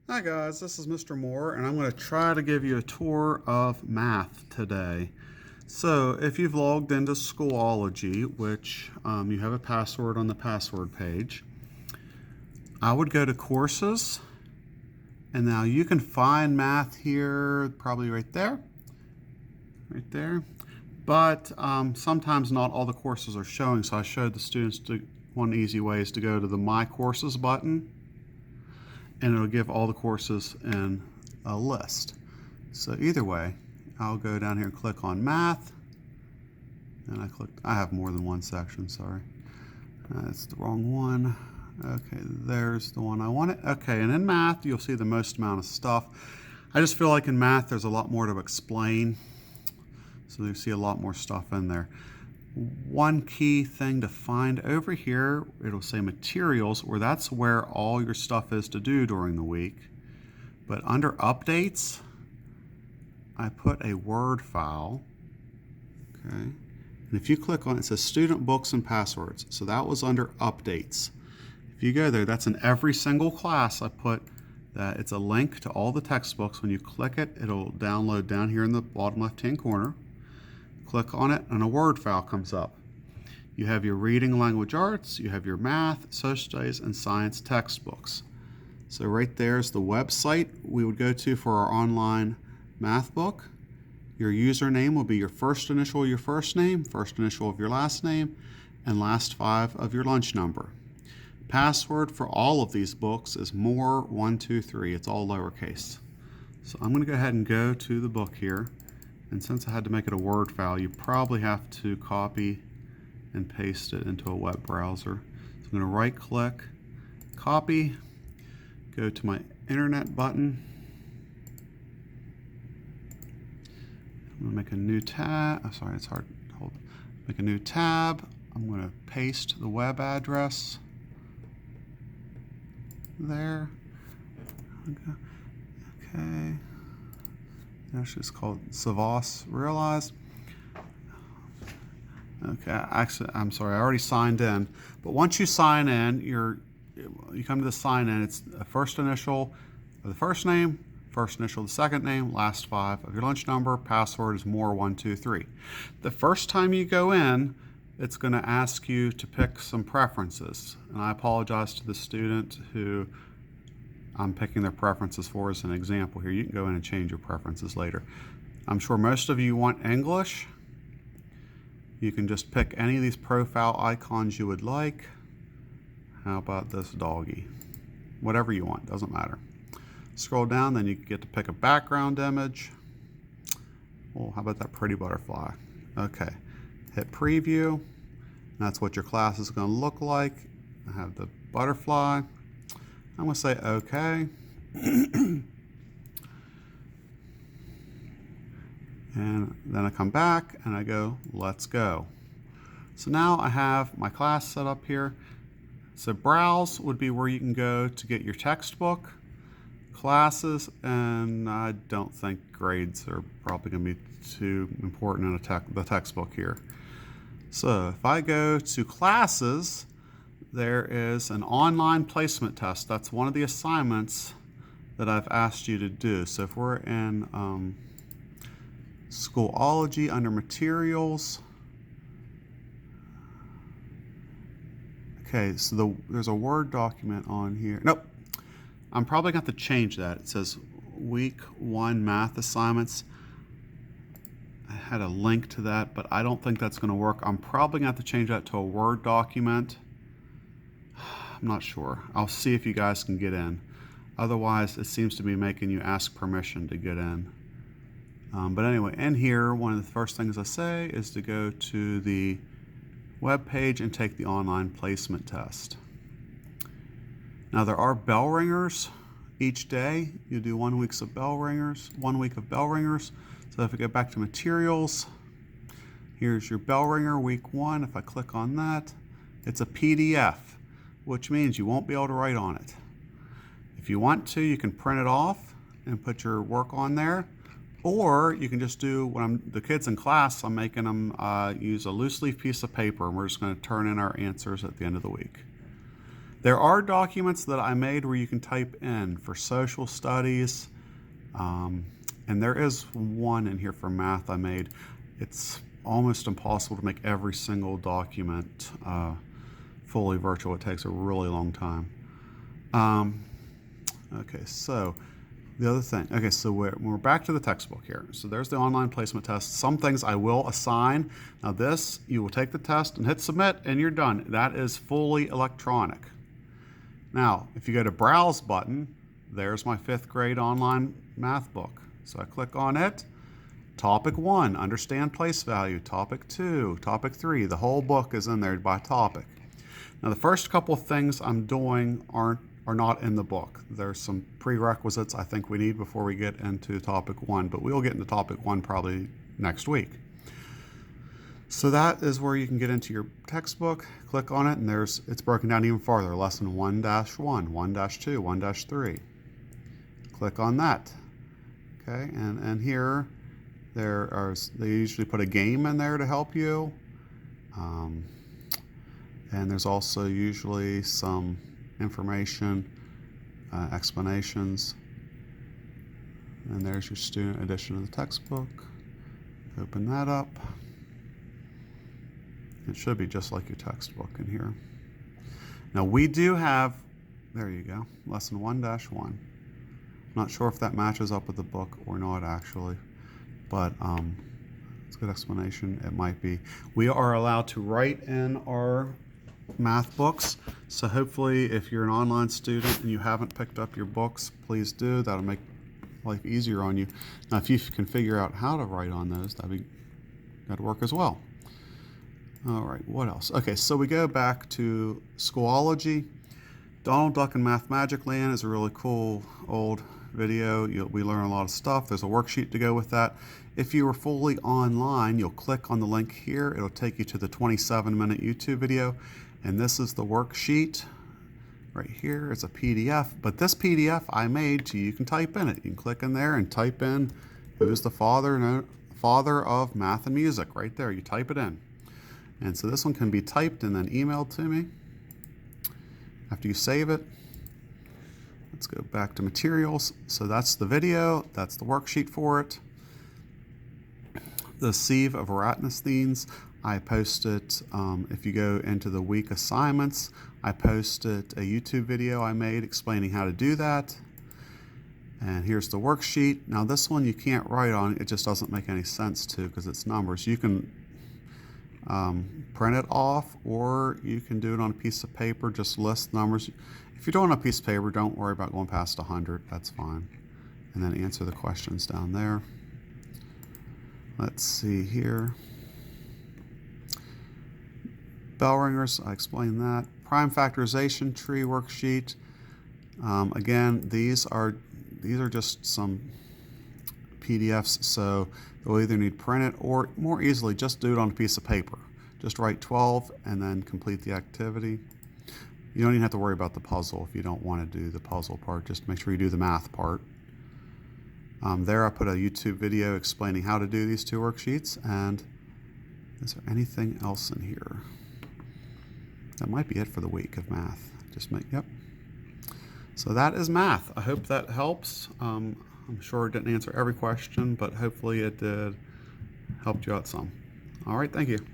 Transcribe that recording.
Hi guys, this is Mr. Moore and I'm going to try to give you a tour of math today. So if you've logged into Schoology, which you have a password on the password page, I would go to courses, and now you can find math here, probably right there, but sometimes not all the courses are showing, so I showed the students one easy way is to go to the My Courses button, and it'll give all the courses in a list. So either way, I'll go down here and click on math, and I have more than one section, sorry. That's the wrong one. Okay, there's the one I wanted. Okay, and in math, you'll see the most amount of stuff. I just feel like in math, there's a lot more to explain. So you see a lot more stuff in there. One key thing to find over here, it'll say materials, where that's where all your stuff is to do during the week. But under updates, I put a Word file, okay? And if you click on it, it says student books and passwords. So that was under updates. If you go there, that's in every single class. I put that it's a link to all the textbooks. When you click it, it'll download down here in the bottom left-hand corner. Click on it and a Word file comes up. You have your reading language arts, you have your math, social studies, and science textbooks. So right there is the website we would go to for our online math book. Your username will be your first initial of your first name, first initial of your last name, and last 5 of your lunch number. Password for all of these books is more123. It's all lowercase. So I'm going to go ahead and go to the book here. And since I had to make it a Word file, you probably have to copy and paste it into a web browser. So I'm going to right click, copy, go to my internet button. I'm going to make a new tab. Sorry, it's hard to hold. Make a new tab. I'm going to paste the web address there. Okay. Actually, it's called Savos Realize. Okay, actually, I'm sorry, I already signed in. But once you sign in, you come to the sign in. It's a first initial of the first name, first initial of the second name, last 5 of your lunch number. Password is more123. The first time you go in, it's going to ask you to pick some preferences. And I apologize to the student who I'm picking their preferences for as an example here. You can go in and change your preferences later. I'm sure most of you want English. You can just pick any of these profile icons you would like. How about this doggy? Whatever you want, doesn't matter. Scroll down, then you get to pick a background image. Oh, how about that pretty butterfly? Okay, hit preview. That's what your class is going to look like. I have the butterfly. I'm going to say OK. And then I come back and I go, let's go. So now I have my class set up here. So browse would be where you can go to get your textbook, classes, and I don't think grades are probably going to be too important in the textbook here. So if I go to classes, there is an online placement test. That's one of the assignments that I've asked you to do. So if we're in Schoology under materials, okay, so there's a Word document on here. Nope, I'm probably going to have to change that. It says week 1 math assignments. I had a link to that, but I don't think that's going to work. I'm probably going to have to change that to a Word document. I'm not sure. I'll see if you guys can get in. Otherwise, it seems to be making you ask permission to get in. But anyway, in here, one of the first things I say is to go to the web page and take the online placement test. Now, there are bell ringers each day. You do 1 week of bell ringers, 1 week of bell ringers. So if we go back to materials, here's your bell ringer, week 1. If I click on that, it's a PDF, which means you won't be able to write on it. If you want to, you can print it off and put your work on there, or you can just do the kids in class, I'm making them use a loose leaf piece of paper, and we're just going to turn in our answers at the end of the week. There are documents that I made where you can type in for social studies, and there is one in here for math I made. It's almost impossible to make every single document fully virtual. It takes a really long time. Okay, so the other thing, okay, so we're back to the textbook here. So there's the online placement test. Some things I will assign. Now this, you will take the test and hit submit and you're done. That is fully electronic. Now, if you go to Browse button, there's my 5th grade online math book. So I click on it. Topic 1, understand place value. Topic 2, topic 3, the whole book is in there by topic. Now the first couple of things I'm doing are not in the book. There's some prerequisites I think we need before we get into topic 1, but we'll get into topic 1 probably next week. So that is where you can get into your textbook, click on it, and it's broken down even farther. Lesson 1-1, 1-2, 1-3. Click on that. Okay, and here they usually put a game in there to help you. And there's also usually some information, explanations. And there's your student edition of the textbook. Open that up. It should be just like your textbook in here. Now we do have, there you go, lesson 1-1. Not sure if that matches up with the book or not actually, but it's a good explanation. It might be. We are allowed to write in our math books, so hopefully if you're an online student and you haven't picked up your books, please do. That'll make life easier on you. Now if you can figure out how to write on those, that'd work as well. All right, what else? Okay, so we go back to Schoology. Donald Duck and Math Magic Land is a really cool old video. We learn a lot of stuff. There's a worksheet to go with that. If you were fully online, you'll click on the link here. It'll take you to the 27-minute YouTube video. And this is the worksheet right here. It's a PDF, but this PDF I made so you can type in it. You can click in there and type in who's the father of math and music right there. You type it in. And so this one can be typed and then emailed to me after you save it. Let's go back to materials. So that's the video, that's the worksheet for it. The sieve of Eratosthenes, I posted, if you go into the week assignments, I posted a YouTube video I made explaining how to do that. And here's the worksheet. Now this one you can't write on, it just doesn't make any sense to because it's numbers. You can print it off or you can do it on a piece of paper, just list numbers. If you're doing a piece of paper, don't worry about going past 100, that's fine. And then answer the questions down there. Let's see here. Bell ringers, I explained that. Prime factorization tree worksheet. Again, these are just some PDFs, so they'll either need printed or more easily just do it on a piece of paper. Just write 12 and then complete the activity. You don't even have to worry about the puzzle if you don't want to do the puzzle part. Just make sure you do the math part. There I put a YouTube video explaining how to do these 2 worksheets. And is there anything else in here? That might be it for the week of math. Yep. So that is math. I hope that helps. I'm sure it didn't answer every question, but hopefully it did help you out some. All right, thank you.